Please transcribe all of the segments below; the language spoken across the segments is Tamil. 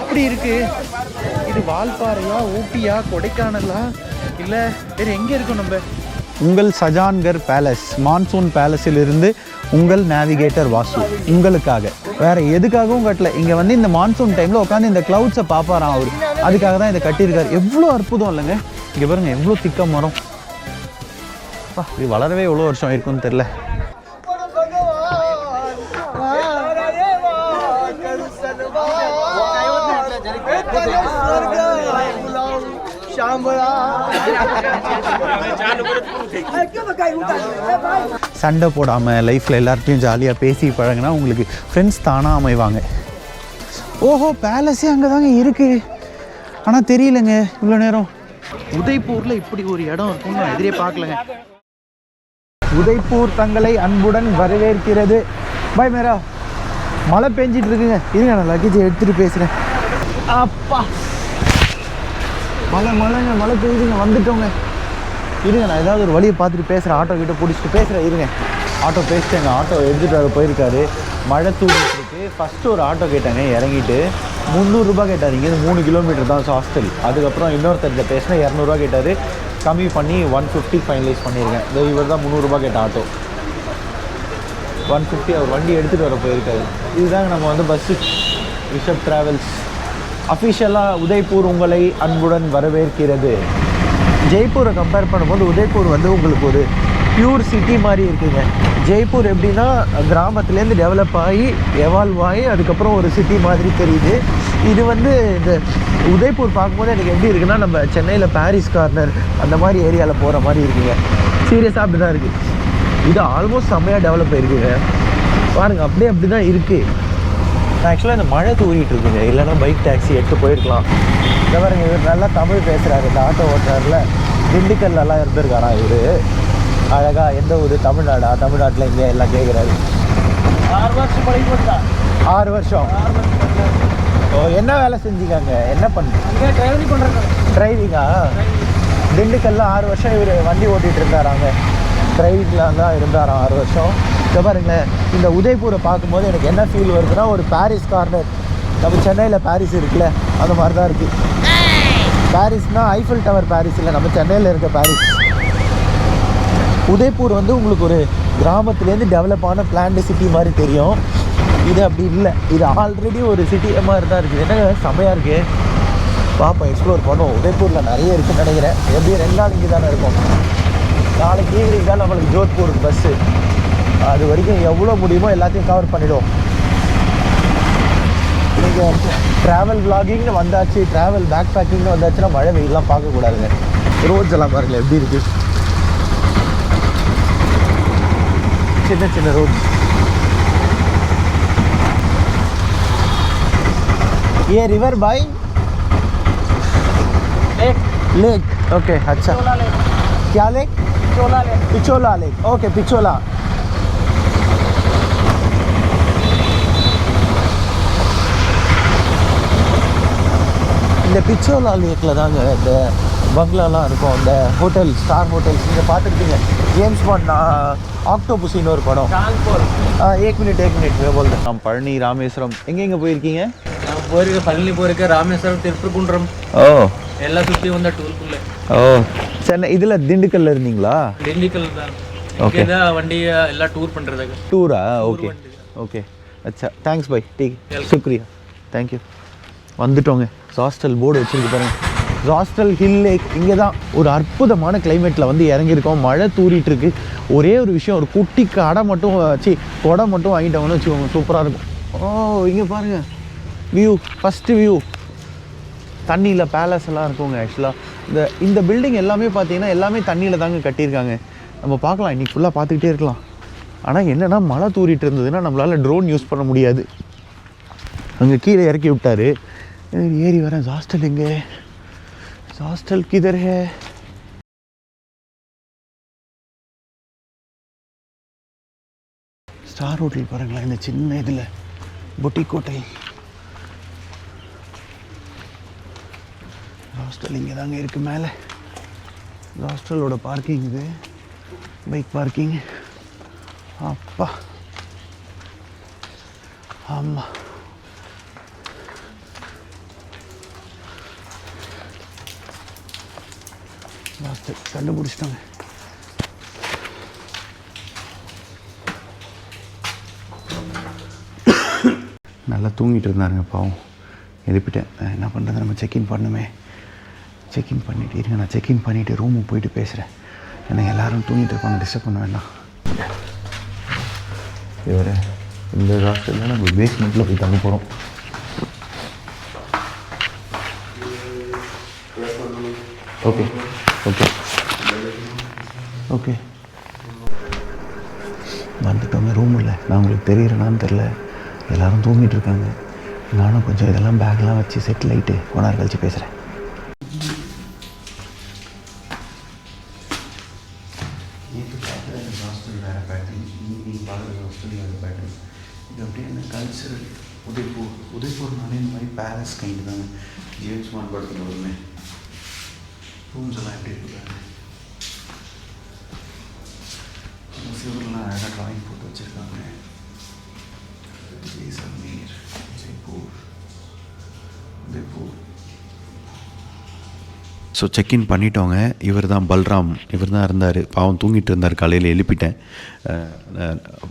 எப்படி இருக்கு இது? வால்பாறையா, ஊட்டியா, கொடைக்கானலா, இல்லை வேறு எங்கே இருக்கோம் நம்ம? உங்கள் சஜான்கர் பேலஸ், மான்சூன் பேலஸிலிருந்து உங்கள் நேவிகேட்டர் வாசு உங்களுக்காக, வேறு எதுக்காகவும் கட்டல. இங்கே வந்து இந்த மான்சூன் டைமில் உட்காந்து இந்த க்ளவுட்ஸை பார்ப்பாராம் அவர், அதுக்காக தான் இதை கட்டியிருக்காரு. எவ்வளோ அற்புதம் இல்லைங்க. இங்கே பாருங்கள் எவ்வளோ திக்க மரம். இது வளரவே எவ்வளோ வருஷம் இருக்குன்னு தெரில. சண்டை போடாமல் லைஃப்பில் எல்லார்ட்டையும் ஜாலியாக பேசி பழகினா உங்களுக்கு ஃப்ரெண்ட்ஸ் தானாக அமைவாங்க. ஓஹோ, பேலஸே அங்கே தாங்க இருக்குது. ஆனால் தெரியலங்க இவ்வளோ நேரம். உதய்பூரில் இப்படி ஒரு இடம் இருக்குன்னு நான் எதிரே பார்க்கலங்க. உதய்பூர் தங்களை அன்புடன் வரவேற்கிறது. பாய் மேரா. மழை பெஞ்சிட்டு இருக்குங்க. இருங்க நான் லக்கேஜை எடுத்துகிட்டு பேசுகிறேன். அப்பா மழை பெய்யுதுங்க. வந்துட்டோங்க. இருங்க நான் ஏதாவது ஒரு வழியை பார்த்துட்டு பேசுகிறேன். ஆட்டோ கிட்ட பிடிச்சிட்டு பேசுகிறேன். இருங்க ஆட்டோ பேசிட்டேங்க. ஆட்டோ எடுத்துகிட்டு வர போயிருக்காரு. மழை தூக்கிட்டு ஃபஸ்ட்டு ஒரு ஆட்டோ கேட்டாங்க. இறங்கிட்டு 300 ரூபா கேட்டார். இங்கேருந்து 3 கிலோமீட்டர் தான் ஹாஸ்டல். அதுக்கப்புறம் இன்னொருத்தர்கிட்ட பேசினா 200 ரூபா கேட்டார். கம்மி பண்ணி 150 ஃபைனலைஸ் பண்ணியிருக்கேன். இவர் தான் 300 ரூபா கேட்ட ஆட்டோ. 150 அவர் வண்டி எடுத்துகிட்டு வர போயிருக்காரு. இதுதாங்க நம்ம வந்து பஸ்ஸு ரிஷப் ட்ராவல்ஸ். அஃபிஷியலாக உதய்பூர் உங்களை அன்புடன் வரவேற்கிறது. ஜெய்ப்பூரை கம்பேர் பண்ணும்போது உதய்பூர் வந்து உங்களுக்கு ஒரு பியூர் சிட்டி மாதிரி இருக்குதுங்க. ஜெய்ப்பூர் எப்படின்னா கிராமத்துலேருந்து டெவலப் ஆகி எவால்வ் ஆகி அதுக்கப்புறம் ஒரு சிட்டி மாதிரி தெரியுது. இது வந்து இந்த உதய்பூர் பார்க்கும்போது எனக்கு எப்படி இருக்குன்னா நம்ம சென்னையில் பாரிஸ் கார்னர் அந்த மாதிரி ஏரியாவில் போகிற மாதிரி இருக்குங்க. சீரியஸாக அப்படி தான் இருக்குது. இது ஆல்மோஸ்ட் செம்மையாக டெவலப் ஆகிருக்குங்க. பாருங்கள் அப்படியே அப்படி தான் இருக்குது. ஆக்சுவலாக இந்த மழை தூரிட்டு இருக்குங்க. இல்லைன்னா பைக் டாக்ஸி எடுத்து போயிருக்கலாம். இந்த பாருங்க இவர் நல்லா தமிழ் பேசுகிறாரு. இந்த ஆட்டோ ஓட்டுறாருல திண்டுக்கல்லாம் இருந்திருக்காரா இவர். அழகாக எந்த ஊர்? தமிழ்நாடா? தமிழ்நாட்டில் இங்கே எல்லாம் கேட்குறாரு. 6 வருஷம் பழகி போட்டா. 6 வருஷம். ஓ, என்ன வேலை செஞ்சுக்காங்க? என்ன பண்ணுறீங்க? டிரைவிங் பண்ணுறாங்க. டிரைவிங்கா? திண்டுக்கல்ல 6 வருஷம் இவர் வண்டி ஓட்டிகிட்டு இருந்தாராங்க. டிரைவிங்கில் தான் இருந்தாராம் 6 வருஷம். இதை பாருங்களேன். இந்த உதய்பூரை பார்க்கும்போது எனக்கு என்ன ஃபீல் வருதுன்னா ஒரு பாரிஸ் கார்னர். நம்ம சென்னையில் பாரிஸ் இருக்குல்ல அந்த மாதிரி தான் இருக்குது. பாரிஸ்னால் ஐஃபில் டவர் பாரிஸ் இல்லை, நம்ம சென்னையில் இருக்க பாரிஸ். உதய்பூர் வந்து உங்களுக்கு ஒரு கிராமத்துலேருந்து டெவலப் ஆன பிளான்டு சிட்டி மாதிரி தெரியும். இது அப்படி இல்லை. இது ஆல்ரெடி ஒரு சிட்டி மாதிரி தான் இருக்குது. என்ன செம்மையாக இருக்குது. பார்ப்போம், எக்ஸ்ப்ளோர் பண்ணுவோம். உதய்பூரில் நிறைய இருக்குதுன்னு நினைக்கிறேன். எப்படியும் 2 நாள் இங்கே தானே இருக்கும். நாளைக்கு ஈவினிங் தான் நம்மளுக்கு ஜோத்பூருக்கு பஸ்ஸு. அது வரைக்கும் எவ்வளோ முடியுமோ எல்லாத்தையும் கவர் பண்ணிவிடுவோம். நீங்கள் ட்ராவல் விளாகிங்னு வந்தாச்சு, ட்ராவல் பேக் பேக்கிங்னு வந்தாச்சுன்னா மழை வெயிலாம் பார்க்கக்கூடாதுங்க. ரோட்ஸ் எல்லாம் பாருங்கள் எப்படி இருக்குது. சின்ன சின்ன ரோட்ஸ். ये रिवर बाय लेक. ओके, अच्छा. क्या lake? Pichola lake. Okay, Pichola. இந்த பிச்சோலா லேக்கில் தாங்க இந்த பங்களாலாம் இருக்கும். அந்த ஹோட்டல், ஸ்டார் ஹோட்டல்ஸ் நீங்கள் பார்த்துருக்கீங்க. ஜேம்ஸ் பாண்ட் ஆக்டோபஸின்னு ஒரு படம். एक मिनट बोल रहे. हम பழனி, ராமேஸ்வரம் எங்கெங்கே போயிருக்கீங்க? நான் போயிருக்கேன். பழனி போயிருக்கேன், ராமேஸ்வரம், திருப்பரங்குன்றம். ஓ, எல்லாம் சுற்றி வந்த டூருக்குள்ள. ஓ, சென்னை இதில் திண்டுக்கல்ல இருந்தீங்களா? திண்டுக்கல் தான். ஓகே, வண்டி எல்லாம் டூர் பண்ணுறதுக்கு. டூரா? ஓகே ஓகே, அச்சா. Thanks bye. டீ, சுக்ரியா, தேங்க்யூ. வந்துட்டோங்க. ஹாஸ்டல் போர்டு வச்சுருக்கு பாருங்க. Hostel hill lake. இங்கே தான் ஒரு அற்புதமான கிளைமேட்டில் வந்து இறங்கியிருக்கோம். மழை தூரிட்டு இருக்கு. ஒரே ஒரு விஷயம், ஒரு குட்டி கடை மட்டும் கொடை மட்டும் வாங்கிட்டோம்னு வச்சுக்கோங்க, சூப்பராக இருக்கும். ஓ, இங்கே பாருங்கள் வியூ. ஃபஸ்ட்டு வியூ தண்ணியில் பேலஸ் எல்லாம் இருக்குங்க. ஆக்சுவலாக இந்த பில்டிங் எல்லாமே பார்த்தீங்கன்னா எல்லாமே தண்ணியில் தாங்க கட்டியிருக்காங்க. நம்ம பார்க்கலாம், இன்றைக்கி ஃபுல்லாக பார்த்துக்கிட்டே இருக்கலாம். ஆனால் என்னென்னா மழை தூரிட்டு இருந்ததுன்னா நம்மளால் ட்ரோன் யூஸ் பண்ண முடியாது. அங்கே கீழே இறக்கி விட்டார். ஏறி வரேன். ஹாஸ்டல் எங்கே? ஹாஸ்டல் கிதர் ஹே? ஸ்டார் ஹோட்டல் பாருங்களேன். இந்த சின்ன இதில் பொட்டிக் ஹோட்டல். ஹாஸ்டல் இங்கே தாங்க இருக்குது மேலே. ஹாஸ்டலோட பார்க்கிங் இது, பைக் பார்க்கிங். அப்பா, ஆமாம். கண்டுபிடிச்சிட்டாங்க. நல்லா தூங்கிட்டு இருந்தாருங்க பாவம். எழுப்பிட்டேன். என்ன பண்ணுறது, நம்ம செக்இன் பண்ணுமே. செக்இன் பண்ணிவிட்டு இருங்க, நான் செக்இன் பண்ணிவிட்டு ரூமுக்கு போயிட்டு பேசுகிறேன். ஏன்னா எல்லோரும் தூங்கிட்டு இருப்பாங்க, டிஸ்டர்ப் பண்ண வேண்டாம். இவர் இந்த ஹாஸ்டலில் நம்ம பேஸ்மெண்ட்டில் போய் தங்க போகிறோம். ஓகே ஓகே ஓகே வந்துட்டோங்க. ரூம் இல்லை, நான் உங்களுக்கு தெரியுறேனான்னு தெரில. எல்லோரும் தூங்கிட்டு இருக்காங்க. நானும் கொஞ்சம் இதெல்லாம் பேக்லாம் வச்சு செட்டில் ஆகிட்டு கொண்டார் கழிச்சு பேசுகிறேன். நேற்று பார்க்குற எனக்கு ஹாஸ்டல் வேறு பேட்டர்ன், ஈவினிங் பார்க்குற ஹாஸ்டல் வேறு பேட்டர்ன். இது அப்படியே என்ன கல்ச்சரல் உதய்பூர்னாலே இந்த மாதிரி பேலஸ் கைண்டு தாங்க. ஜேம்ஸ் பாண்ட் படத்தில் வருமே. ரூம்ஸ் எல்லாம் எப்படி இருக்காங்க, சிவர்லாம் அழகாக ட்ராயிங் போட்டு வச்சுருக்காங்க. ஜெய்சல்மேர், ஜெய்ப்பூர், உதய்பூர். ஸோ செக்இன் பண்ணிட்டோங்க. இவர் தான் பல்ராம், இவர் தான் இருந்தார். பாவம் தூங்கிட்டு இருந்தார். காலையில் எழுப்பிட்டேன்.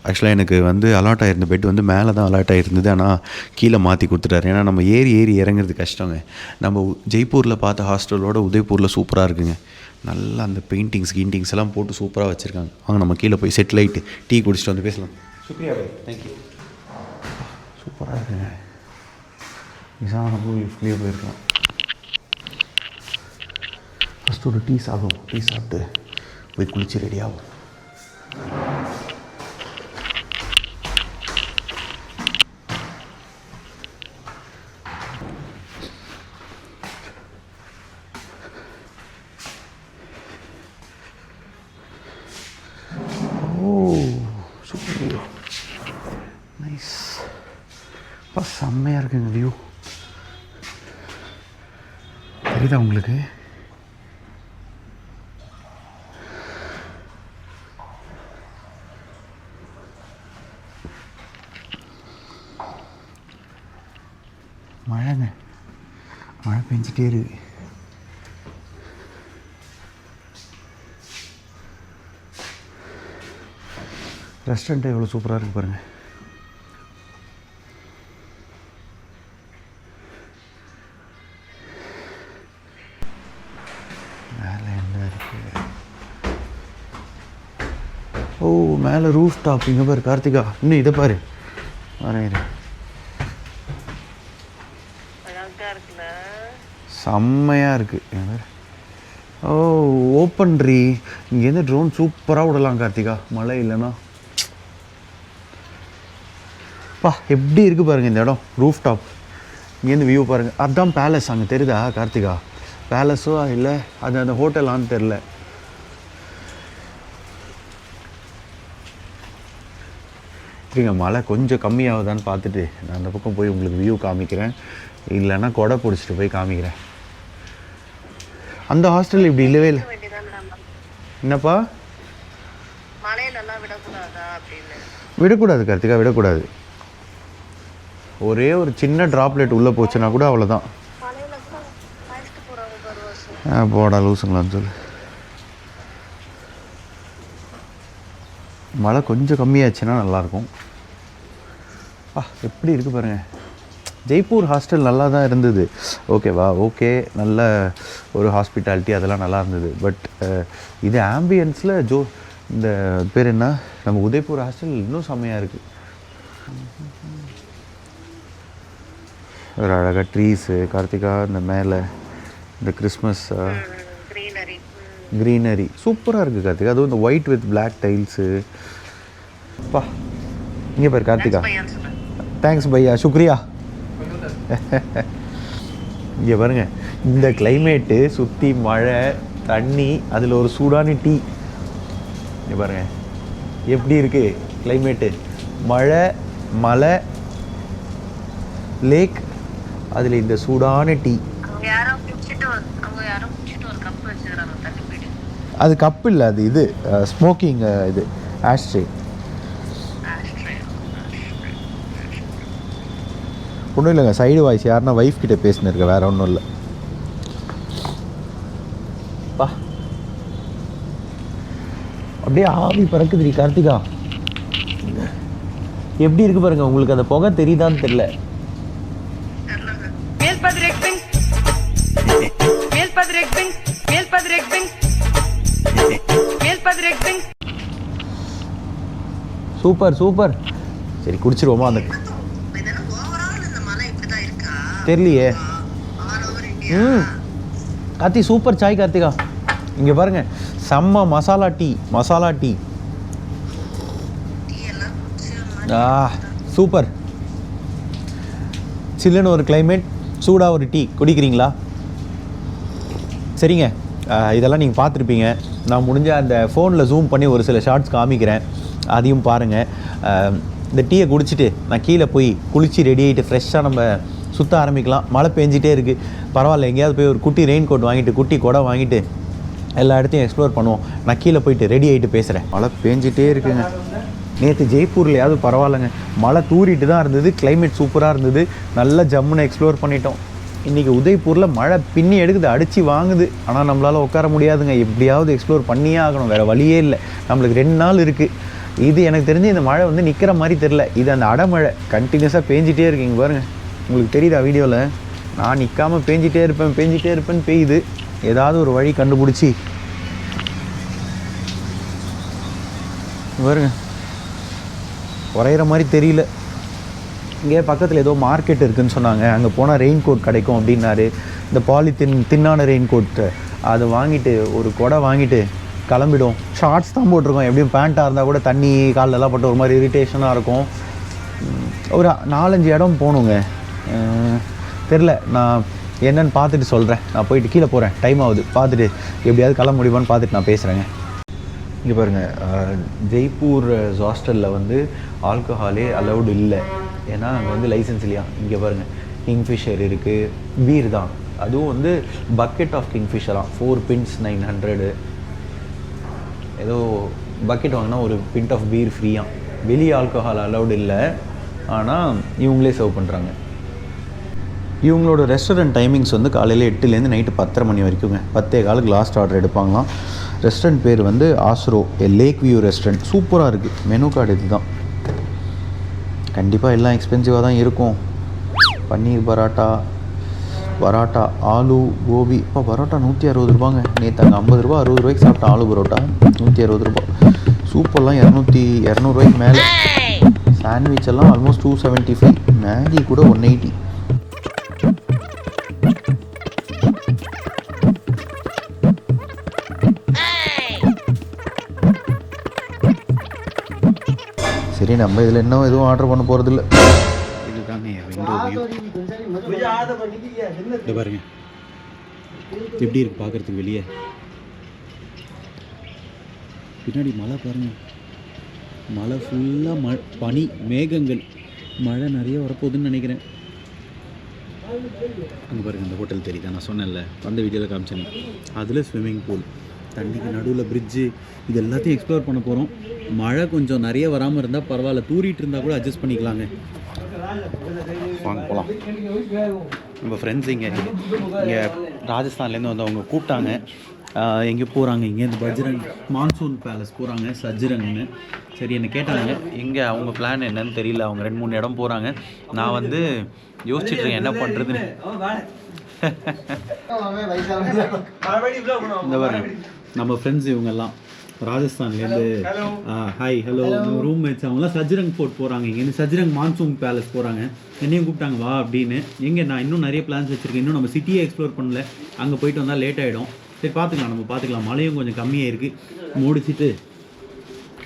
ஆக்சுவலாக எனக்கு வந்து அலாட் ஆகிருந்த பெட் வந்து மேலே தான் அலாட் ஆகிருந்தது. ஆனால் கீழே மாற்றி கொடுத்துட்டாரு. ஏன்னா நம்ம ஏறி இறங்குறது கஷ்டங்க. நம்ம ஜெய்ப்பூரில் பார்த்த ஹாஸ்டலோட உதய்பூரில் சூப்பராக இருக்குங்க. நல்லா அந்த பெயிண்டிங்ஸ் எல்லாம் போட்டு சூப்பராக வச்சுருக்காங்க. வாங்க நம்ம கீழே போய் செட்டில் ஆகிட்டு டீ குடிச்சிட்டு வந்து பேசலாம். சுக்ரியா பாய், தேங்க்யூ. சூப்பராக இருக்குங்க. நிசான போய் லிஃப்ட்லேயே போயிருக்கலாம். ஃபஸ்ட்டு ஒரு டீ சாப்பிட்டு போய் குளிச்சு ரெடி ஆகும். Super view, nice. செம்மையாக இருக்குங்க வியூ. தெரியுதா உங்களுக்கு? மழை பெஞ்சிட்டே இருக்கு. ரெஸ்டாரண்ட் எவ்வளோ சூப்பராக இருக்குது பாருங்கள். மேலே என்ன இருக்குது? ஓ, மேலே ரூஃப் டாப். இங்கே பாரு கார்த்திகா, இன்னும் இதை பாரு. வரேன், செம்மையாக இருக்குது. ஓ, ஓப்பன் ட்ரீ. இங்கேருந்து ட்ரோன் சூப்பராக விடலாம் கார்த்திகா, மழை இல்லைன்னா. எப்படி இருக்குது பாருங்கள் இந்த இடம். ரூஃப் டாப், இங்கேருந்து வியூ பாருங்கள். அதுதான் பேலஸ். அங்கே தெரியுதா கார்த்திகா? பேலஸோ இல்லை அது அந்த ஹோட்டலான்னு தெரில. சரிங்க, மழை கொஞ்சம் கம்மியாகுதான்னு பார்த்துட்டு நான் அந்த பக்கம் போய் உங்களுக்கு வியூ காமிக்கிறேன். இல்லைன்னா கொடை பிடிச்சிட்டு போய் காமிக்கிறேன். அந்த ஹாஸ்டல் இப்படி இல்லவே இல்லை. என்னப்பா? விடக்கூடாது கார்த்திகா, விடக்கூடாது. ஒரே ஒரு சின்ன ட்ராப்லெட் உள்ளே போச்சுன்னா கூட அவ்வளோதான். போடா லூசுங்களான்னு சொல்லு. மழை கொஞ்சம் கம்மியாச்சுன்னா நல்லாயிருக்கும். எப்படி இருக்குது பாருங்கள். ஜெய்ப்பூர் ஹாஸ்டல் நல்லா தான் இருந்தது. ஓகேவா? ஓகே, நல்ல ஒரு ஹாஸ்பிட்டாலிட்டி அதெல்லாம் நல்லா இருந்தது. பட் இது ஆம்பியன்ஸில் இந்த பேர் என்ன, நம்ம உதய்பூர் ஹாஸ்டல் இன்னும் செம்மையாக இருக்குது. ஒரு அழகாக ட்ரீஸு கார்த்திகா, இந்த மேலே இந்த கிறிஸ்மஸ் க்ரீனரி சூப்பராக இருக்குது கார்த்திகா. அதுவும் இந்த ஒயிட் வித் பிளாக் டைல்ஸு. இங்கே பாரு கார்த்திகா. தேங்க்ஸ் பையா, சுக்ரியா. இங்கே பாருங்க, இந்த கிளைமேட்டு சுற்றி மழை தண்ணி, அதில் ஒரு சூடான டீ. இங்கே பாருங்க எப்படி இருக்குது கிளைமேட்டு. மலை லேக், அதில் இந்த சூடான டீ. அது கப்பு இல்லை, அது இது ஸ்மோக்கிங், இது ஆஷ்ட்ரே. ஒன்றும் இல்லைங்க, சைடு வாய்ஸ் யாருன்னா ஒய்ஃப் கிட்டே பேசினிருக்க, வேறு ஒன்றும் இல்லை. அப்படியே ஆவி பறக்குதுடி கார்த்திகா. எப்படி இருக்கு பாருங்க, உங்களுக்கு அந்த புகை தெரியுதான்னு தெரியல. Super super. சரி குடிச்சிருவோமா? அந்த தெரியலையே. கார்த்தி சூப்பர் சாய் கார்த்திகா. இங்கே பாருங்க, செம்ம masala tea. Masala tea super. சில்லுன்னு ஒரு கிளைமேட், சூடாக ஒரு டீ குடிக்கிறீங்களா? சரிங்க, இதெல்லாம் நீங்கள் பார்த்துருப்பீங்க. நான் முடிஞ்ச அந்த ஃபோனில் ஜூம் பண்ணி ஒரு சில ஷார்ட்ஸ் காமிக்கிறேன், அதையும் பாருங்கள். இந்த டீயை குடிச்சிட்டு நான் கீழே போய் குளித்து ரெடி ஆகிட்டு ஃப்ரெஷ்ஷாக நம்ம சுற்ற ஆரம்பிக்கலாம். மழை பெஞ்சிட்டே இருக்குது, பரவாயில்ல. எங்கேயாவது போய் ஒரு குட்டி ரெயின் கோட் வாங்கிட்டு, குட்டி குடை வாங்கிட்டு எல்லா இடத்தையும் எக்ஸ்ப்ளோர் பண்ணுவோம். நான் கீழே போயிட்டு ரெடி ஆகிட்டு பேசுகிறேன். மழை பெஞ்சிட்டே இருக்குங்க. நேற்று ஜெய்ப்பூர்லையாவது பரவாயில்லைங்க, மழை தூரிட்டு தான் இருந்தது, கிளைமேட் சூப்பராக இருந்தது, நல்லா ஜம்முன்னு எக்ஸ்ப்ளோர் பண்ணிட்டோம். இன்றைக்கி உதய்பூரில் மழை பின்னி எடுக்குது, அடித்து வாங்குது. ஆனால் நம்மளால் உட்கார முடியாதுங்க, எப்படியாவது எக்ஸ்ப்ளோர் பண்ணியே ஆகணும், வேறு வழியே இல்லை. நம்மளுக்கு 2 நாள் இருக்குது. இது எனக்கு தெரிஞ்சு இந்த மழை வந்து நிற்கிற மாதிரி தெரில. இது அந்த அடைமழை கண்டினியூஸாக பேஞ்சிட்டே இருக்குங்க பாருங்கள். உங்களுக்கு தெரியுதா வீடியோவில்? நான் நிற்காமல் பேஞ்சிட்டே இருப்பேன்னு பெய்யுது. ஏதாவது ஒரு வழி கண்டுபிடிச்சி பாருங்க, குறையிற மாதிரி தெரியல. இங்கே பக்கத்தில் ஏதோ மார்க்கெட் இருக்குதுன்னு சொன்னாங்க, அங்கே போனால் ரெயின் கோட் கிடைக்கும் அப்படின்னாரு. இந்த தின்னான ரெயின் கோட் அதை வாங்கிட்டு ஒரு குடை வாங்கிட்டு கிளம்பிடும். ஷார்ட்ஸ் தான் போட்டிருக்கோம், எப்படியும் பேண்ட்டாக இருந்தால் கூட தண்ணி காலெல்லாம் பட்டு ஒரு மாதிரி இரிட்டேஷனாக இருக்கும். ஒரு 4-5 இடம் போகணுங்க, தெரில. நான் என்னன்னு பார்த்துட்டு சொல்கிறேன். நான் போயிட்டு கீழே போகிறேன், டைம் ஆகுது. பார்த்துட்டு எப்படியாவது கிளம்ப முடியுமான்னு பார்த்துட்டு நான் பேசுகிறேங்க. இங்கே பாருங்கள், ஜெய்ப்பூர் ஹாஸ்டலில் வந்து ஆல்கஹாலே அலௌடு இல்லை, ஏன்னா அங்கே வந்து லைசன்ஸ் இல்லையா. இங்கே பாருங்கள், கிங்ஃபிஷர் இருக்குது, பீர் தான். அதுவும் வந்து பக்கெட் ஆஃப் கிங்ஃபிஷராக 4 pins 900. ஏதோ பக்கெட் வாங்கினா ஒரு பிண்ட் ஆஃப் பீர் ஃப்ரீயாக. வெளியே ஆல்கஹால் அலௌடு இல்லை, ஆனால் இவங்களே சர்வ் பண்ணுறாங்க. இவங்களோட ரெஸ்டாரண்ட் டைமிங்ஸ் வந்து காலையில் 8லேருந்து நைட்டு 10:30 மணி வரைக்குங்க. 10:15 லாஸ்ட் ஆர்டர் எடுப்பாங்களாம். ரெஸ்டாரண்ட் பேர் வந்து ஆஸ்ரோ லேக் வியூ ரெஸ்டாரண்ட். சூப்பராக இருக்குது. மெனு கார்டு இது தான். கண்டிப்பாக எல்லாம் எக்ஸ்பென்சிவாக தான் இருக்கும். பன்னீர் பரோட்டா, ஆலு கோபி. இப்போ பரோட்டா 160 ரூபாங்க. நேற்று அங்கே 50 ரூபா 60 ரூபாய்க்கு சாப்பிட்டேன் ஆலு பரோட்டா, 160 ரூபா. சூப்பர்லாம் 200 ரூபாய்க்கு மேலே. சாண்ட்விச் எல்லாம் ஆல்மோஸ்ட் 275. மேகி கூட 180. சரி, நம்ம இதில் இன்னும் எதுவும் ஆர்டர் பண்ண போகிறதில்ல. இதுதாங்க விண்டோ வியூ. இது பாருங்க எப்படி இருக்குது பார்க்குறதுக்கு வெளியே. பின்னாடி மழை பாருங்கள், மழை ஃபுல்லாக பனி மேகங்கள். மழை நிறைய வரப்போகுதுன்னு நினைக்கிறேன். அங்கே பாருங்கள், அந்த ஹோட்டல் தெரியுதா, நான் சொன்னேன்ல அந்த வீடியோவில் காமிச்சேன். அதில் ஸ்விம்மிங் பூல், தண்ணிக்கு நடுவில் பிரிட்ஜு, இது எல்லாத்தையும் எக்ஸ்ப்ளோர் பண்ண போகிறோம். மழை கொஞ்சம் நிறைய வராமல் இருந்தால் பரவாயில்ல, தூரிட்டு இருந்தால் கூட அட்ஜஸ்ட் பண்ணிக்கலாங்க. வாங்க போகலாம். நம்ம ஃப்ரெண்ட்ஸ் இங்கே ராஜஸ்தான்லேருந்து வந்து அவங்க கூப்பிட்டாங்க. எங்கே போகிறாங்க, இங்கேருந்து பஜ்ரங் மான்சூன் பேலஸ் போகிறாங்க, சஜ்ரங்னு. சரி, என்னை கேட்டாங்க எங்கே, அவங்க பிளான் என்னன்னு தெரியல. அவங்க 2-3 இடம் போகிறாங்க. நான் வந்து யோசிச்சுட்ருக்கேன் என்ன பண்ணுறதுன்னு. இந்த பாருங்க, நம்ம ஃப்ரெண்ட்ஸ் இவங்கெல்லாம் ராஜஸ்தான்லேருந்து. Hi, hello. ரூம்மேட்ஸ் அவங்களாம் சஜ்ரங் ஃபோர்ட் போகிறாங்க. இங்கேருந்து சஜ்ரங் மான்சூன் பேலஸ் போகிறாங்க. என்னையும் கூப்பிட்டாங்க வா அப்படின்னு. எங்கே, நான் இன்னும் நிறைய பிளான்ஸ் வச்சுருக்கேன். இன்னும் நம்ம சிட்டியை எக்ஸ்ப்ளோர் பண்ணல. அங்கே போயிட்டு வந்தால் லேட் ஆகிடும். சரி பார்த்துக்கலாம், நம்ம பார்த்துக்கலாம். மழையும் கொஞ்சம் கம்மியாக இருக்குது, முடிச்சுட்டு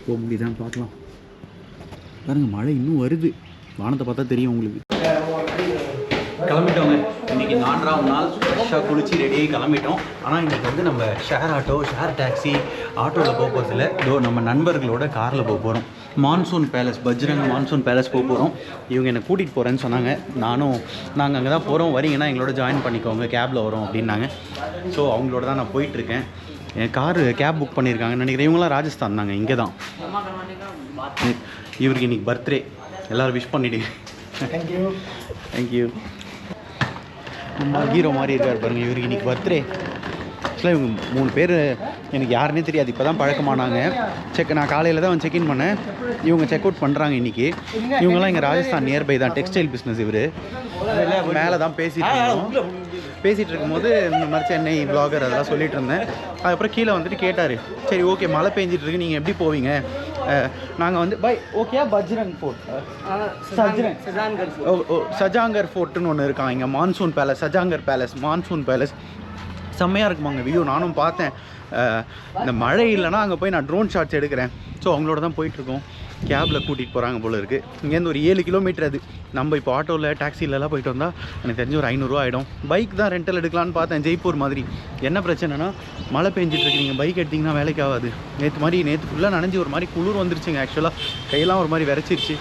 போக முடியுதான்னு பார்க்கலாம். பாருங்கள், மழை இன்னும் வருது. வானத்தை பார்த்தா தெரியும் உங்களுக்கு. கிளம்பிட்டோங்க. இன்றைக்கி 4ஆம் நாள் ஃப்ரெஷ்ஷாக குளிச்சு ரெடியாகி கிளம்பிட்டோம். ஆனால் இன்றைக்கி வந்து நம்ம ஷேர் ஆட்டோ, ஷேர் டாக்ஸி, ஆட்டோவில் போக போகிறதில்ல. நம்ம நண்பர்களோட காரில் போக போகிறோம். Monsoon palace, Bajrang monsoon palace போக போகிறோம். இவங்க என்னை கூட்டிகிட்டு போகிறேன்னு சொன்னாங்க. நாங்கள் அங்கே தான் போகிறோம், வரீங்கன்னா எங்களோட ஜாயின் பண்ணிக்கோங்க, கேபில் வரோம் அப்படின்னாங்க. ஸோ அவங்களோட தான் நான் போயிட்டுருக்கேன். என் கேப் புக் பண்ணியிருக்காங்கன்னு நினைக்கிறேன். இவங்களாம் ராஜஸ்தான் தாங்க, இங்கே தான். இவருக்கு இன்றைக்கி பர்த்டே, எல்லோரும் விஷ் பண்ணிவிடுங்க. தேங்க்யூ. நம்ம ஹீரோ மாதிரி இருக்கார் பாருங்கள். இவருக்கு இன்றைக்கி பர்த்டே. ஆக்சுவலாக இவங்க 3 பேர் எனக்கு யாருன்னே தெரியாது, இப்போ தான் பழக்கமானாங்க. நான் காலையில் தான் வந்து செக்இன் பண்ணேன். இவங்க செக் அவுட் பண்ணுறாங்க இன்றைக்கி. இவங்கெல்லாம் இங்கே ராஜஸ்தான் நியர்பை தான், டெக்ஸ்டைல் பிஸ்னஸ். இவர் மேலே தான் பேசிகிட்டு இருக்கும்போது இந்த மாதிரி சென்னை வ்ளாகர் அதெல்லாம் சொல்லிட்டு இருந்தேன். அதுக்கப்புறம் கீழே வந்துட்டு கேட்டார், சரி ஓகே மழை பெஞ்சிட்டு இருக்கு, நீங்கள் எப்படி போவீங்க? நாங்கள் வந்து பை ஓகே பஜ்ரங் ஃபோர்ட், சஜாங்கர் ஃபோர்ட்டுன்னு ஒன்று இருக்கான் இங்கே, monsoon palace, Sajjangarh palace, monsoon palace. செம்மையாக இருக்குமாங்க வியூ. நானும் பார்த்தேன். இந்த மழை இல்லைனா அங்கே போய் நான் ட்ரோன் ஷாட்ஸ் எடுக்கிறேன். ஸோ அவங்களோட தான் போயிட்டுருக்கோம். கேபில் கூட்டிகிட்டு போகிறாங்க போல இருக்குது. இங்கேருந்து ஒரு 7 கிலோமீட்டர் அது. நம்ம இப்போ ஆட்டோவில் டாக்ஸிலலாம் போயிட்டு வந்தால் எனக்கு தெரிஞ்சு ஒரு 500 ரூபா ஆகிடும். பைக் தான் ரெண்டல் எடுக்கலான்னு பார்த்தேன், ஜெய்ப்பூர் மாதிரி. என்ன பிரச்சனைனா மழை பெஞ்சிட்ருக்கு, நீங்கள் பைக் எடுத்திங்கன்னா வேலைக்கு ஆகாது. நேற்று ஃபுல்லாக நனைஞ்சி ஒரு மாதிரி குளிர் வந்துருச்சுங்க. ஆக்சுவலாக கையெல்லாம் ஒரு மாதிரி விரைச்சிருச்சு.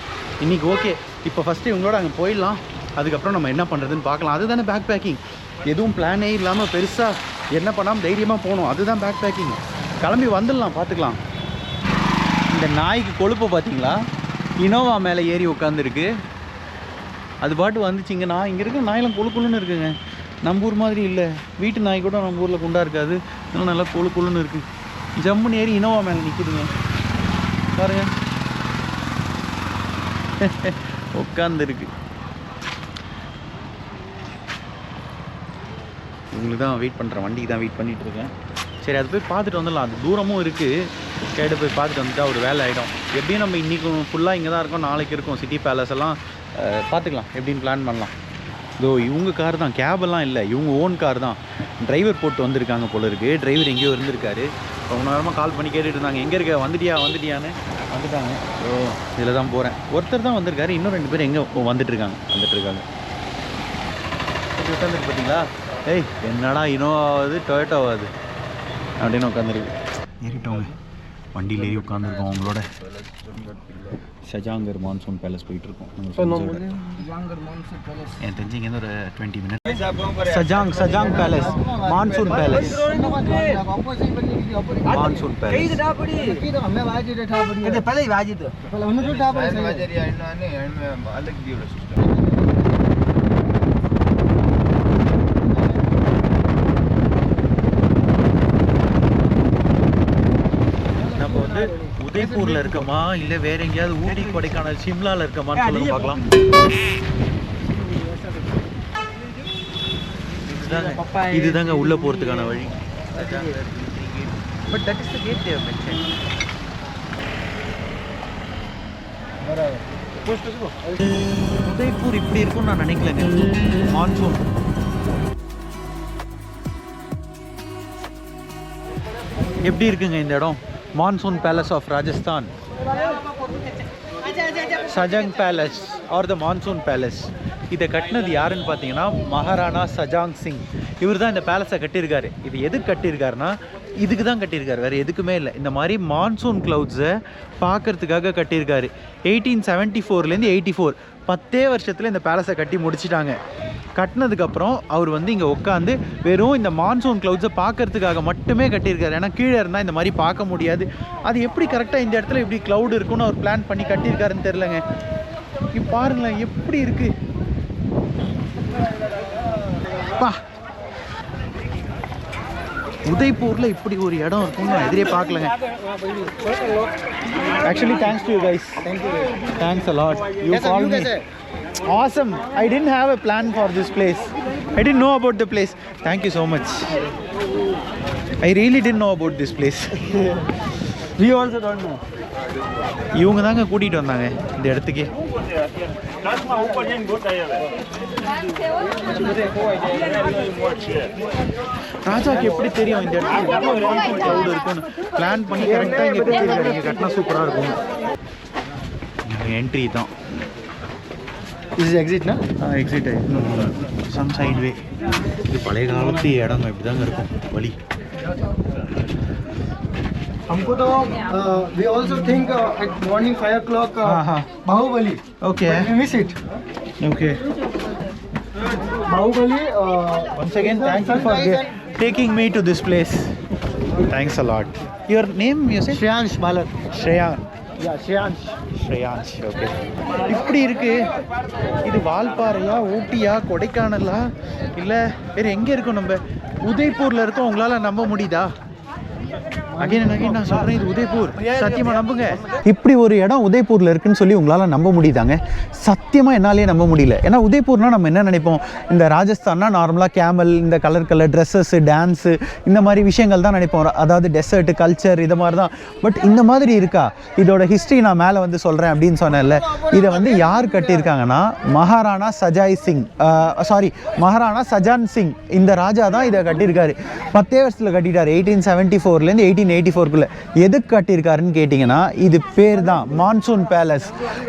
இன்றைக்கி ஓகே, இப்போ ஃபஸ்ட்டு இவங்களோட அங்கே போயிடலாம், அதுக்கப்புறம் நம்ம என்ன பண்ணுறதுன்னு பார்க்கலாம். அதுதானே பேக் பேக்கிங். எதுவும் பிளானே இல்லாமல் பெருசாக என்ன பண்ணாமல் தைரியமாக போகணும், அதுதான் பேக் பேக்கிங். கிளம்பி வந்துடலாம், பார்த்துக்கலாம். இந்த நாய்க்கு கொழுப்பை பார்த்தீங்களா? இனோவா மேலே ஏறி உட்காந்துருக்கு. அது பாட்டு வந்துச்சுங்க. இங்கே இருக்க நாயெல்லாம் கொழுக்குள்ளுன்னு இருக்குங்க. நம்ம ஊர் மாதிரி இல்லை. வீட்டு நாய் கூட நம்ம ஊரில் குண்டா இருக்காது, இன்னும் நல்லா கொழுக்குள்ளுன்னு இருக்குது. ஜம்முன்னு ஏறி இனோவா மேலே நிற்குதுங்க பாருங்க, உட்காந்துருக்கு. இவங்களுக்கு தான் வெயிட் பண்ணுறேன், வண்டிக்கு தான் வெயிட் பண்ணிகிட்டு இருக்கேன். சரி அது போய் பார்த்துட்டு வந்துடலாம். அது தூரமும் இருக்குது. கேட்டு போய் பார்த்துட்டு வந்துட்டா ஒரு வேலை ஆகிடும். எப்படியும் நம்ம இன்றைக்கும் ஃபுல்லாக இங்கே தான் இருக்கோம், நாளைக்கு இருக்கும். சிட்டி பேலஸ் எல்லாம் பார்த்துக்கலாம், எப்படின்னு பிளான் பண்ணலாம். இதோ இவங்க கார் தான், கேபெல்லாம் இல்லை, இவங்க ஓன் கார் தான். டிரைவர் போட்டு வந்திருக்காங்க போல இருக்குது. டிரைவர் எங்கேயோ இருந்திருக்காரு. ரொம்ப நேரமாக கால் பண்ணி கேட்டுட்டு இருந்தாங்க, எங்கே இருக்க, வந்துட்டியான்னு. வந்துட்டாங்க. ஓ இதில் தான் போகிறேன். ஒருத்தர் தான் வந்திருக்காரு, இன்னும் 2 பேர் எங்கே வந்துட்டுருக்காங்க. உட்காந்துருக்கு பார்த்தீங்களா? ஏய் என்னடா இனோவாவது டொயோட்டோவாது அப்படின்னு உட்காந்துருக்கு. ஏறிட்டோங்க, வண்டியில் ஏறி உட்காந்துருக்கோம். அவங்களோட சஜாங்கர் மான்சூன் பேலஸ் போயிட்டுருக்கோம். எனக்கு தெரிஞ்சு இங்கேருந்து ஒரு 20 minutes. Sajjan palace, monsoon palace, monsoon palace. உதய்பூரில் இருக்கமா இல்லை வேற எங்கேயாவது ஊட்டி கொடைக்கானல் சிம்லாவில் இருக்கமான்னு சொல்லுங்க பார்க்கலாம். இதுதாங்க உள்ளே போகிறதுக்கான வழி. But that is the gate there mansion. Udaipur இப்படி இருக்கும்னு நான் நினைக்கலங்க. மான்சூன் எப்படி இருக்குங்க இந்த இடம்? Monsoon palace of Rajasthan, Sajjan palace or the monsoon palace. இதை கட்டினது யாருன்னு பார்த்தீங்கன்னா மகாராணா சஜாங் சிங். இவர் தான் இந்த பேலஸை கட்டியிருக்காரு. இது எதுக்கு கட்டியிருக்காருன்னா இதுக்கு தான் கட்டியிருக்காரு, வேறு எதுக்குமே இல்லை. இந்த மாதிரி மான்சூன் க்ளவுட்ஸை பார்க்கறதுக்காக கட்டியிருக்காரு. 1874லேருந்து 84 10 வருஷத்தில் இந்த பேலஸை கட்டி முடிச்சிட்டாங்க. கட்டினதுக்கப்புறம் அவர் வந்து இங்கே உட்காந்து வெறும் இந்த மான்சூன் க்ளவுட்ஸை பார்க்கறதுக்காக மட்டுமே கட்டியிருக்காரு. ஏன்னா கீழே இருந்தால் இந்த மாதிரி பார்க்க முடியாது. அது எப்படி கரெக்டாக இந்த இடத்துல இப்படி க்ளவுட் இருக்குன்னு அவர் பிளான் பண்ணி கட்டியிருக்காருன்னு தெரிலங்க. இப்போ பாருங்களேன் எப்படி இருக்குது பா. உதய்பூரில் இப்படி ஒரு இடம் இருக்கும்னு நான் எதிரே பார்க்கலங்க. Actually thanks to you guys. Thanks a lot. You called me. Awesome. I didn't have a plan for this place. I didn't know about the place. Thank you so much. I really didn't know about this place. We also don't know. இவங்க தாங்க கூட்டிகிட்டு வந்தாங்க இந்த இடத்துக்கு. ராஜாக்கு எப்படி தெரியும் இந்த இடத்துல க்ளவுட் இருக்கும்னு? பிளான் பண்ணி கரெக்டாக இங்கே கட்டியிருக்காரு. இங்கே கட்டினா சூப்பராக இருக்கும். என்ட்ரி தான். This is exit na? Exit है. Some side way. இது பழைய காலத்து இடம் இப்படி தாங்க இருக்கும் வழி. हमको तो we also think at morning 5 o'clock Bahubali. Okay. But we miss it. Okay. Bahubali. Once again, thank you for taking me to this place. Thanks a lot. Your name you say? Shreyansh Balan. Shreyan. Yeah, Shreyansh. Shreyansh. Okay. இப்படி இருக்கு. இது வால்பாறையா, ஊட்டியா, கொடைக்கானலா இல்லை வேறு எங்கே இருக்கும்? நம்ம உதய்பூரில் இருக்கோம், உங்களால் நம்ப முடியுதா? அகைன் நான் சொல்கிறேன், இது உதய்பூர். சத்தியமாக நம்புங்க. இப்படி ஒரு இடம் உதய்பூரில் இருக்குன்னு சொல்லி உங்களால் நம்ப முடியுதாங்க? சத்தியமாக என்னாலே நம்ப முடியல. ஏன்னா உதய்பூர்னால் நம்ம என்ன நினைப்போம், இந்த ராஜஸ்தான்னா நார்மலாக கேமல், இந்த கலர் ட்ரெஸ்ஸஸ்ஸு, டான்ஸு, இந்த மாதிரி விஷயங்கள் தான் நினைப்போம். அதாவது டெசர்ட்டு, கல்ச்சர், இது மாதிரி தான். பட் இந்த மாதிரி இருக்கா? இதோட ஹிஸ்ட்ரி நான் மேலே வந்து சொல்கிறேன் அப்படின்னு சொன்னேன்ல. இதை வந்து யார் கட்டியிருக்காங்கன்னா மகாராணா சஜான் சிங் இந்த ராஜா தான் இதை கட்டியிருக்காரு. 10 வருஷத்தில் கட்டிட்டார். 1874லேருந்து 1884 எதுக்கு கட்டியிருக்காருன்னு கேட்டிங்கன்னா, இது பேர் தான் மான்சூன் பேலஸ்.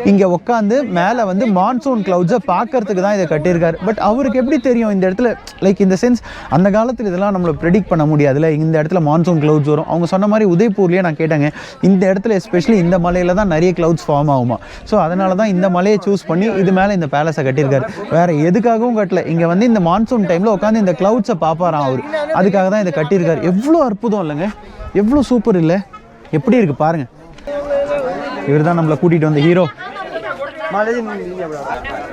இங்கே உட்காந்து மேலே வந்து மான்சூன் கிளவுட்ஸை பார்க்கறதுக்கு தான் இதை கட்டியிருக்காரு. பட் அவருக்கு எப்படி தெரியும் இந்த இடத்துல, லைக் இந்த சென்ஸ் அந்த காலத்தில் இதெல்லாம் நம்மளை ப்ரெடிக்ட் பண்ண முடியாதுல்ல, இந்த இடத்துல மான்சூன் கிளவுட்ஸ் வரும். அவங்க சொன்ன மாதிரி உதய்பூர்லேயே நான் கேட்டாங்க, இந்த இடத்துல எஸ்பெஷலி இந்த மலையில் தான் நிறைய கிளவுட்ஸ் ஃபார்ம் ஆகுமா. ஸோ அதனால தான் இந்த மலையை சூஸ் பண்ணி இது மேலே இந்த பேலஸை கட்டியிருக்காரு. வேறு எதுக்காகவும் கட்டல. இங்கே வந்து இந்த மான்சூன் டைமில் உட்காந்து இந்த கிளவுட்ஸை பார்ப்பாராம் அவர். அதுக்காக தான் இதை கட்டியிருக்காரு. எவ்வளோ அற்புதம் இல்லைங்க, எவ்வளோ சூப்பர் இல்லை? எப்படி இருக்குது பாருங்கள். இவர் தான் நம்மளை கூட்டிகிட்டு வந்த hero.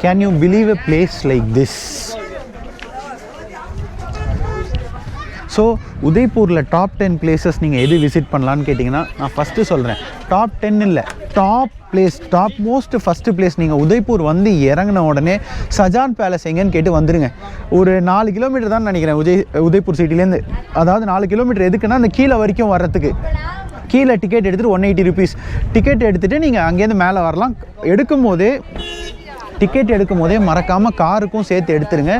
Can you believe a place like this? So உதய்பூரில் டாப் 10 பிளேசஸ் நீங்கள் எது விசிட் பண்ணலான்னு கேட்டிங்கன்னா, நான் ஃபஸ்ட்டு சொல்கிறேன், டாப் 10 இல்லை, top place, top most first place. நீங்கள் உதய்பூர் வந்து இறங்கின உடனே சஜான் பேலஸ் எங்கேன்னு கேட்டு வந்துடுங்க. ஒரு 4 கிலோமீட்டர் தான் நினைக்கிறேன் உதய்பூர் சிட்டிலேருந்து. அதாவது 4 கிலோமீட்டர் எதுக்குன்னா அந்த கீழே வரைக்கும் வர்றதுக்கு. கீழே டிக்கெட் எடுத்துகிட்டு 180 rupees டிக்கெட் எடுத்துகிட்டு நீங்கள் அங்கேருந்து மேலே வரலாம். டிக்கெட் எடுக்கும் போதே மறக்காமல் காருக்கும் சேர்த்து எடுத்துருங்க.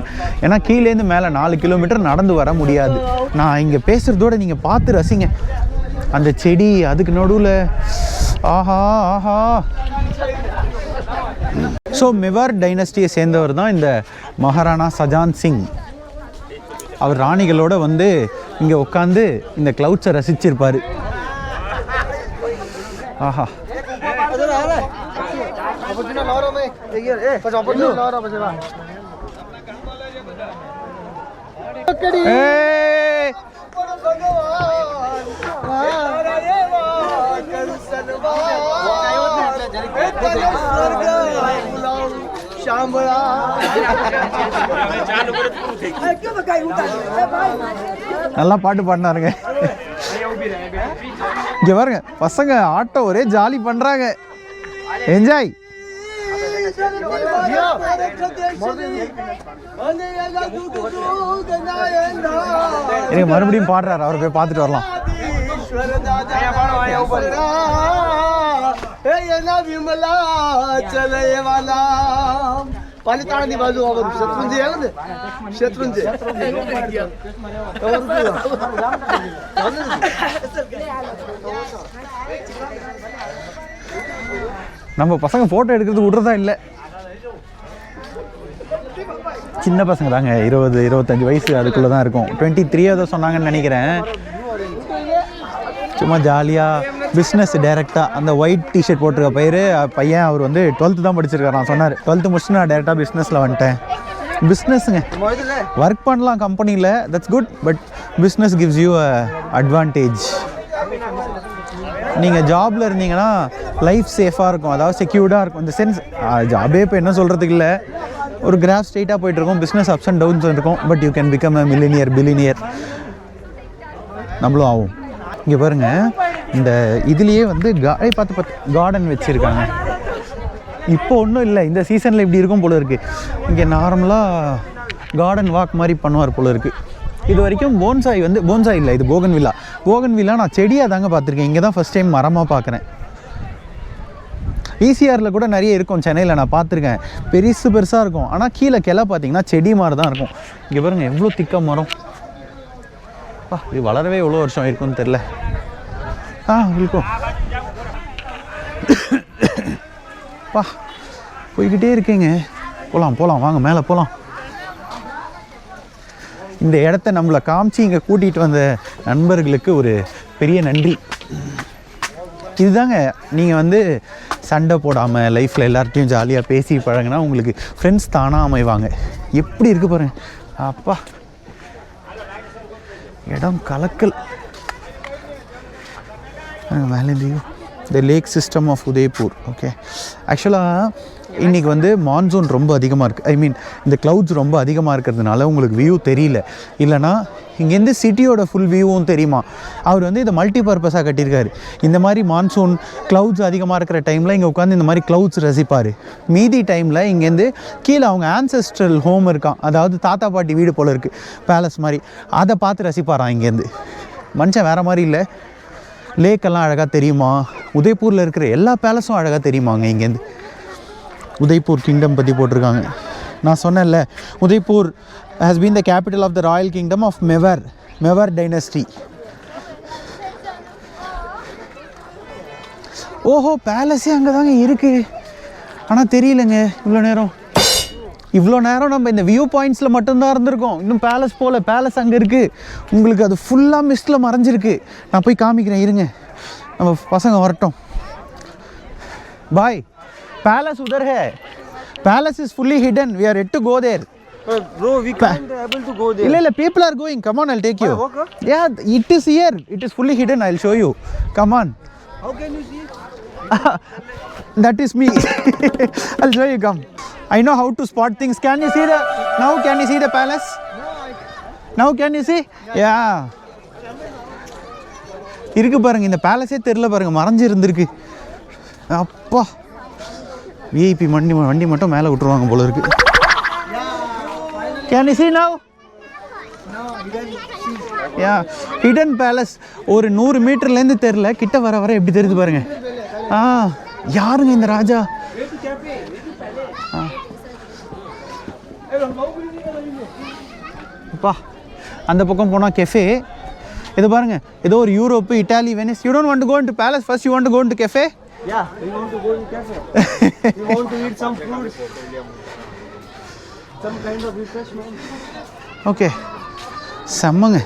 ஏன்னா கீழேருந்து மேலே 4 கிலோமீட்டர் நடந்து வர முடியாது. நான் இங்கே பேசுகிறதோட நீங்கள் பார்த்து ரசிங்க. அந்த செடி, அதுக்கு நடுவில் ஆஹா ஆஹா. ஸோ மெவார் டைனஸ்டியை சேர்ந்தவர் தான் இந்த மகாராணா சஜான் சிங். அவர் ராணிகளோட வந்து இங்கே உட்காந்து இந்த கிளவுட்ஸை ரசிச்சிருப்பார். ஆஹா. நல்லா பாட்டு பாடினாருங்க. இங்க பாருங்க, பசங்க ஆட்டோ ஒரே ஜாலி பண்றாங்க, என்ஜாய். மறுபடியும் பாடுறாரு, அவரை போய் பார்த்துட்டு வரலாம். நம்ம பசங்க போட்டோ எடுக்கிறது விடுறதா இல்லை. சின்ன பசங்க தாங்க, 20-25 வயசு அதுக்குள்ளே தான் இருக்கும். 23 ஏதோ சொன்னாங்கன்னு நினைக்கிறேன். சும்மா ஜாலியாக பிஸ்னஸ் டைரெக்டாக அந்த ஒயிட் டிஷர்ட் போட்டிருக்க பையன் அவர் வந்து 12th தான் படிச்சிருக்காரு. நான் சொன்னார் 12th முடிச்சுட்டு நான் டேரெக்டாக பிஸ்னஸில் வந்துட்டேன். பிஸ்னஸுங்க, ஒர்க் பண்ணலாம் கம்பெனியில், that's good. But business gives you advantage. நீங்கள் ஜாபில் இருந்தீங்கன்னா லைஃப் சேஃபாக இருக்கும், அதாவது செக்யூர்டாக இருக்கும். இந்த சென்ஸ் ஜாபே இப்போ என்ன சொல்கிறதுக்கு இல்லை, ஒரு கிராஃப் ஸ்ட்ரெயிட்டாக போயிட்டுருக்கும், பிஸ்னஸ் அப்ஸ் அண்ட் டவுன்ஸ் இருக்கும். But you can become a millionaire, billionaire. நம்மளும் ஆகும். இங்கே பாருங்கள், இந்த இதுலேயே வந்து பார்த்து கார்டன் வச்சுருக்காங்க. இப்போ ஒன்றும் இல்லை, இந்த சீசனில் இப்படி இருக்கும் போல இருக்குது. இங்கே நார்மலாக கார்டன் வாக் மாதிரி பண்ணுவார் போல இருக்குது. இது வரைக்கும் போன்சாய் இல்லை, இது போகன்வில்லா நான் செடியாக தாங்க பார்த்துருக்கேன். இங்கே தான் ஃபஸ்ட் டைம் மரமாக பார்க்குறேன். ஈசிஆரில் கூட நிறைய இருக்கும், சென்னையில் நான் பார்த்துருக்கேன், பெருசாக இருக்கும். ஆனால் கீழே கிளை பார்த்தீங்கன்னா செடி மாதிரி தான் இருக்கும். இங்கே பாருங்கள் எவ்வளோ திக்க மரம். இது வளரவே எவ்வளோ வருஷம் இருக்குன்னு தெரில. இருக்கும். போய்கிட்டே இருக்கீங்க. போகலாம் வாங்க, மேலே போகலாம். இந்த இடத்த நம்மளை காமிச்சு இங்கே கூட்டிகிட்டு வந்த நண்பர்களுக்கு ஒரு பெரிய நன்றி. இதுதாங்க, நீங்கள் வந்து சண்டை போடாமல் லைஃப்பில் எல்லார்ட்டையும் ஜாலியாக பேசி பழகினா உங்களுக்கு ஃப்ரெண்ட்ஸ் தானாக அமைவாங்க. எப்படி இருக்குது பாருங்க. அப்பா, இடம் கலக்கல். மேலேருந்து the lake system of Udaipur. Okay, ஆக்சுவலாக இன்றைக்கி வந்து மான்சூன் ரொம்ப அதிகமாக இருக்குது. ஐ மீன் இந்த க்ளவுட்ஸ் ரொம்ப அதிகமாக இருக்கிறதுனால உங்களுக்கு வியூ தெரியல. இல்லைனா இங்கேருந்து சிட்டியோட ஃபுல் வியூவும் தெரியுமா. அவர் வந்து இதை மல்டி பர்பஸாக கட்டியிருக்காரு. இந்த மாதிரி மான்சூன் க்ளவுட்ஸ் அதிகமாக இருக்கிற டைமில் இங்கே உட்காந்து இந்த மாதிரி க்ளவுட்ஸ் ரசிப்பார். மீதி டைமில் இங்கேருந்து கீழே அவங்க ஆன்செஸ்ட்ரல் ஹோம் இருக்கான், அதாவது தாத்தா பாட்டி வீடு போல் இருக்குது, பேலஸ் மாதிரி, அதை பார்த்து ரசிப்பாரான். இங்கேருந்து மனுஷன் வேறு மாதிரி இல்லை. லேக்கெல்லாம் அழகாக தெரியுமா. உதய்பூரில் இருக்கிற எல்லா பேலஸும் அழகாக தெரியுமாங்க. இங்கேருந்து உதய்பூர் கிங்டம் பற்றி போட்டிருக்காங்க. நான் சொன்னேன்ல, Udaipur has been the capital of the royal kingdom of Mewar dynasty. ஓஹோ, பேலஸே அங்கே தாங்க இருக்குது. ஆனால் தெரியலங்க. இவ்வளோ நேரம் நம்ம இந்த வியூ பாயிண்ட்ஸில் மட்டும்தான் இருந்திருக்கோம். இன்னும் பேலஸ் போல். பேலஸ் அங்கே இருக்குது. உங்களுக்கு அது ஃபுல்லாக மிஸ்டில் மறைஞ்சிருக்கு. நான் போய் காமிக்கிறேன், இருங்க, நம்ம பசங்க வரட்டும். பாய், பேலஸ் உதர் ஹே. Palace is fully hidden. We are yet to go there. Bro, we can't able to go there. இல்லை, people are going. Come on, I'll take you. Okay. Yeah, it is here. It is fully hidden. I'll show you. Come on. How can you see? That is me. I'll show you. Come. I know how to spot things. Can you see now can you see the palace? Now can you see? Yeah. இருக்கு பாருங்க, இந்த பேலஸே தெரியல பாருங்க, மறைஞ்சு இருந்திருக்கு. அப்பா, விஐபி வண்டி மட்டும் மேலே விட்டுருவாங்க போல இருக்கு. Can you see now? Yeah, hidden palace. ஒரு 100 மீட்டர்லேருந்து தெரியல, கிட்ட வர எப்படி தெரியுது பாருங்க. யாருங்க இந்த ராஜா? அப்பா, அந்த பக்கம் போனால் கெஃபே. இது பாருங்க, ஏதோ ஒரு Europe, Italy, Venice. You don't want to go into palace first, you want to go into cafe? Yeah, we want to go in cafe. We want to eat some food. Some kind of refreshment. Okay. செம்மங்க.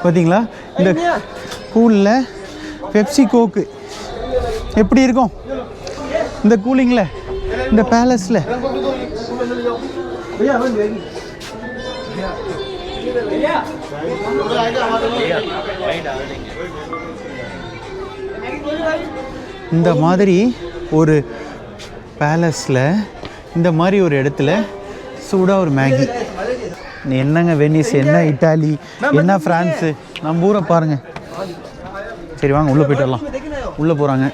பார்த்தீங்களா இந்த கூலில் பெப்சி கோக்கு எப்படி இருக்கும் இந்த கூலிங்கில், இந்த பேலஸில். இந்த மாதிரி ஒரு பேலஸில், இந்த மாதிரி ஒரு இடத்துல சூடாக ஒரு மேகி. என்னங்க வெனிஸ், என்ன இட்டாலி, என்ன ஃப்ரான்ஸு, நம்ம ஊரை பாருங்கள். சரி வாங்க உள்ளே போய்ட்டு வரலாம். உள்ளே போகிறாங்க.